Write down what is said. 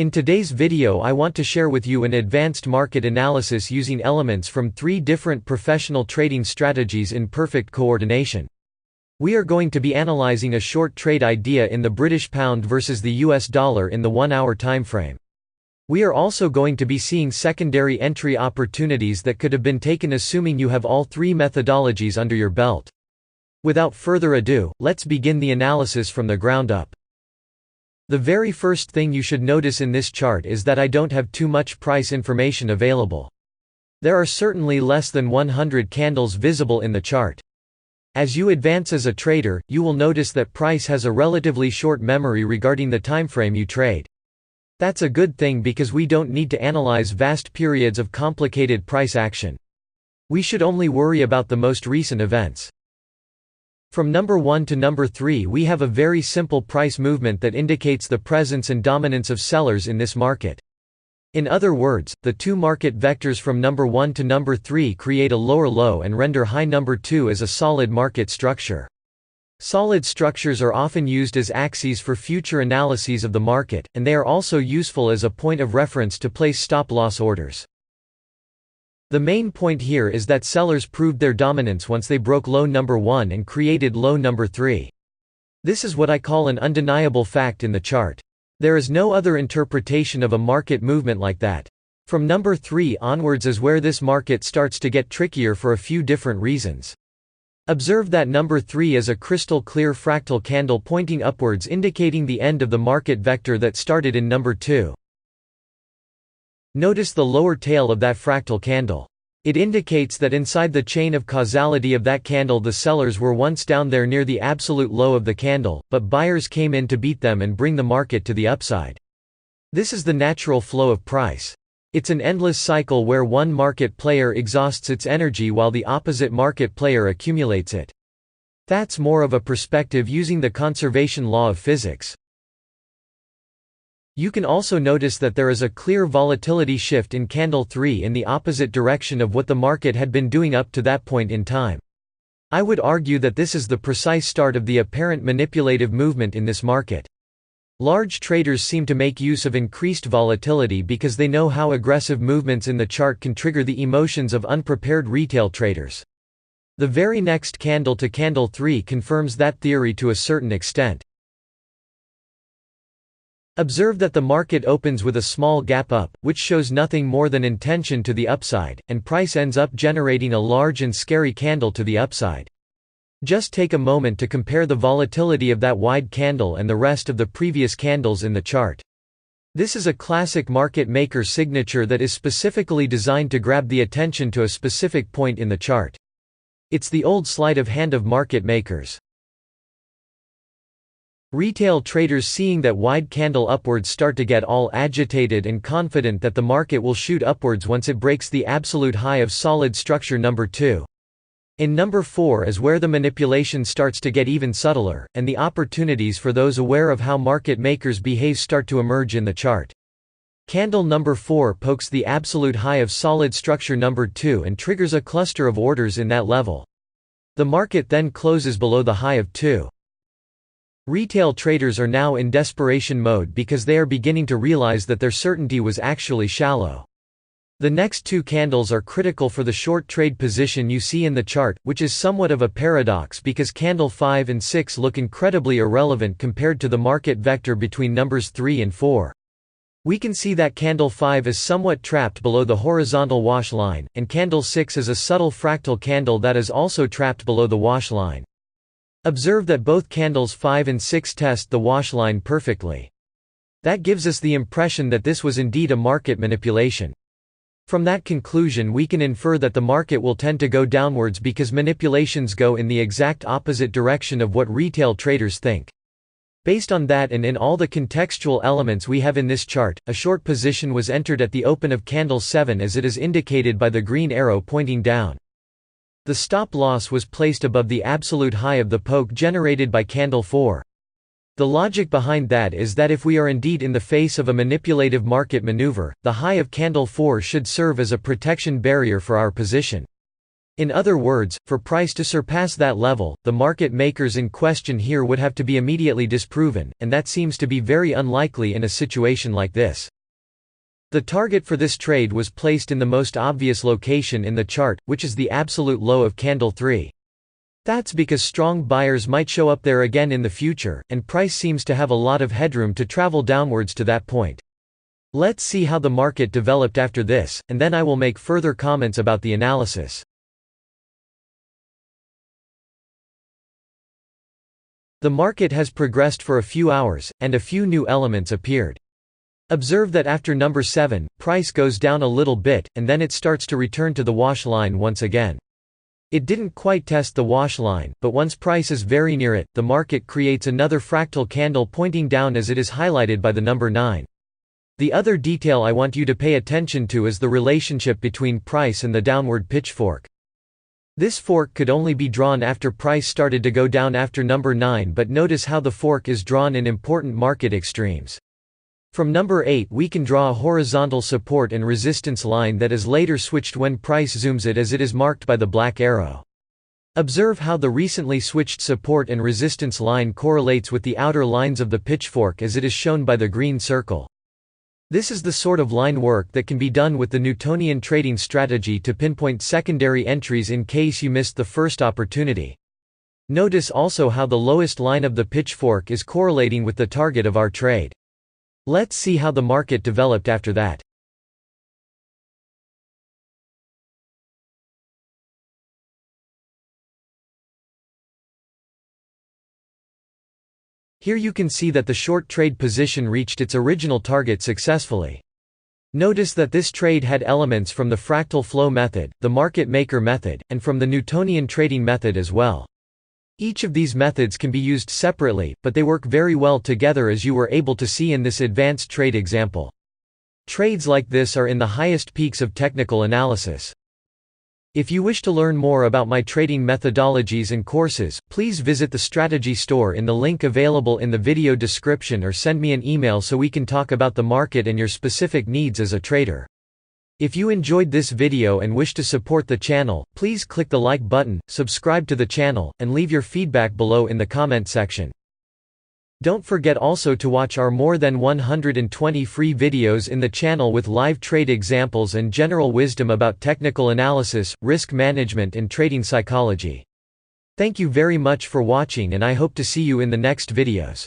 In today's video I want to share with you an advanced market analysis using elements from 3 different professional trading strategies in perfect coordination. We are going to be analyzing a short trade idea in the British pound versus the US dollar in the 1-hour timeframe. We are also going to be seeing secondary entry opportunities that could have been taken assuming you have all 3 methodologies under your belt. Without further ado, let's begin the analysis from the ground up. The very first thing you should notice in this chart is that I don't have too much price information available. There are certainly less than 100 candles visible in the chart. As you advance as a trader, you will notice that price has a relatively short memory regarding the timeframe you trade. That's a good thing because we don't need to analyze vast periods of complicated price action. We should only worry about the most recent events. From number 1 to number 3 we have a very simple price movement that indicates the presence and dominance of sellers in this market. In other words, the 2 market vectors from number 1 to number 3 create a lower low and render high number 2 as a solid market structure. Solid structures are often used as axes for future analyses of the market, and they are also useful as a point of reference to place stop-loss orders. The main point here is that sellers proved their dominance once they broke low number 1 and created low number 3. This is what I call an undeniable fact in the chart. There is no other interpretation of a market movement like that. From number 3 onwards is where this market starts to get trickier for a few different reasons. Observe that number 3 is a crystal clear fractal candle pointing upwards indicating the end of the market vector that started in number 2. Notice the lower tail of that fractal candle. It indicates that inside the chain of causality of that candle the sellers were once down there near the absolute low of the candle, but buyers came in to beat them and bring the market to the upside. This is the natural flow of price. It's an endless cycle where one market player exhausts its energy while the opposite market player accumulates it. That's more of a perspective using the conservation law of physics. You can also notice that there is a clear volatility shift in candle 3 in the opposite direction of what the market had been doing up to that point in time. I would argue that this is the precise start of the apparent manipulative movement in this market. Large traders seem to make use of increased volatility because they know how aggressive movements in the chart can trigger the emotions of unprepared retail traders. The very next candle to candle 3 confirms that theory to a certain extent. Observe that the market opens with a small gap up, which shows nothing more than intention to the upside, and price ends up generating a large and scary candle to the upside. Just take a moment to compare the volatility of that wide candle and the rest of the previous candles in the chart. This is a classic market maker signature that is specifically designed to grab the attention to a specific point in the chart. It's the old sleight of hand of market makers. Retail traders seeing that wide candle upwards start to get all agitated and confident that the market will shoot upwards once it breaks the absolute high of solid structure number 2. In number 4 is where the manipulation starts to get even subtler, and the opportunities for those aware of how market makers behave start to emerge in the chart. Candle number 4 pokes the absolute high of solid structure number 2 and triggers a cluster of orders in that level. The market then closes below the high of 2. Retail traders are now in desperation mode because they are beginning to realize that their certainty was actually shallow. The next 2 candles are critical for the short trade position you see in the chart, which is somewhat of a paradox because candle 5 and 6 look incredibly irrelevant compared to the market vector between numbers 3 and 4. We can see that candle 5 is somewhat trapped below the horizontal wash line, and candle 6 is a subtle fractal candle that is also trapped below the wash line. Observe that both candles 5 and 6 test the wash line perfectly. That gives us the impression that this was indeed a market manipulation. From that conclusion we can infer that the market will tend to go downwards because manipulations go in the exact opposite direction of what retail traders think. Based on that and in all the contextual elements we have in this chart, a short position was entered at the open of candle 7 as it is indicated by the green arrow pointing down. The stop loss was placed above the absolute high of the poke generated by candle 4. The logic behind that is that if we are indeed in the face of a manipulative market maneuver, the high of candle 4 should serve as a protection barrier for our position. In other words, for price to surpass that level, the market makers in question here would have to be immediately disproven, and that seems to be very unlikely in a situation like this. The target for this trade was placed in the most obvious location in the chart, which is the absolute low of candle 3. That's because strong buyers might show up there again in the future, and price seems to have a lot of headroom to travel downwards to that point. Let's see how the market developed after this, and then I will make further comments about the analysis. The market has progressed for a few hours, and a few new elements appeared. Observe that after number 7, price goes down a little bit, and then it starts to return to the wash line once again. It didn't quite test the wash line, but once price is very near it, the market creates another fractal candle pointing down as it is highlighted by the number 9. The other detail I want you to pay attention to is the relationship between price and the downward pitchfork. This fork could only be drawn after price started to go down after number 9, but notice how the fork is drawn in important market extremes. From number 8 we can draw a horizontal support and resistance line that is later switched when price zooms it, as it is marked by the black arrow. Observe how the recently switched support and resistance line correlates with the outer lines of the pitchfork as it is shown by the green circle. This is the sort of line work that can be done with the Newtonian trading strategy to pinpoint secondary entries in case you missed the first opportunity. Notice also how the lowest line of the pitchfork is correlating with the target of our trade. Let's see how the market developed after that. Here you can see that the short trade position reached its original target successfully. Notice that this trade had elements from the Fractal Flow method, the market maker method, and from the Newtonian trading method as well. Each of these methods can be used separately, but they work very well together, as you were able to see in this advanced trade example. Trades like this are in the highest peaks of technical analysis. If you wish to learn more about my trading methodologies and courses, please visit the strategy store in the link available in the video description, or send me an email so we can talk about the market and your specific needs as a trader. If you enjoyed this video and wish to support the channel, please click the like button, subscribe to the channel, and leave your feedback below in the comment section. Don't forget also to watch our more than 120 free videos in the channel with live trade examples and general wisdom about technical analysis, risk management and trading psychology. Thank you very much for watching, and I hope to see you in the next videos.